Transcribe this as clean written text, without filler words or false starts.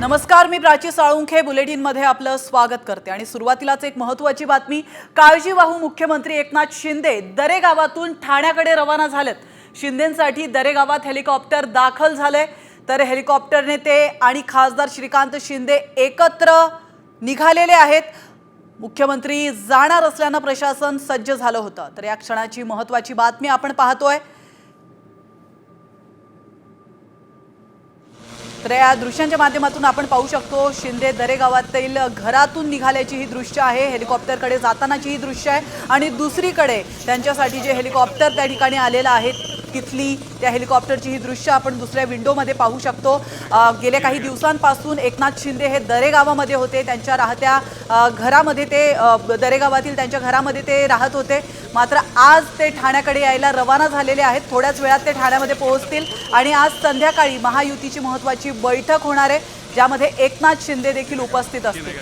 नमस्कार, मी प्राची साळुंखे बुलेटिनमध्ये आपलं स्वागत करते आणि सुरुवातीलाच एक महत्त्वाची बातमी। काळजीवाहू मुख्यमंत्री एकनाथ शिंदे दरेगावातून ठाण्याकडे रवाना झालेत। शिंदेंसाठी दरेगावात हेलिकॉप्टर दाखल झाले, तर हेलिकॉप्टरने ते आणि खासदार श्रीकांत शिंदे एकत्र निघालेले आहेत। मुख्यमंत्री जाणार असल्याने प्रशासन सज्ज झालं होतं, तर या क्षणाची महत्त्वाची बातमी आपण पाहतोय। तर या दृश्यांच्या माध्यमातून आपण पाहू शकतो शिंदे दरेगावातील घरातून निघाल्याची ही दृश्य आहे, हेलिकॉप्टरकडे जातानाची ही दृश्य आहे आणि दुसरीकडे त्यांच्यासाठी जे हेलिकॉप्टर त्या ठिकाणी आलेलं आहे तिथली त्या हेलिकॉप्टरची ही दृश्य आपण दुसऱ्या विंडोमध्ये पाहू शकतो। गेल्या काही दिवसांपासून एकनाथ शिंदे हे दरेगावामध्ये होते, त्यांच्या राहत्या घरामध्ये ते दरेगावातील त्यांच्या घरामध्ये ते राहत होते। मात्र आज ते ठाण्याकडे यायला रवाना झालेले आहेत। थोड्याच वेळात ते ठाण्यामध्ये पोहोचतील आणि आज संध्याकाळी महायुतीची महत्त्वाची बैठक होणार आहे, ज्यामध्ये एकनाथ शिंदे देखील उपस्थित असतील।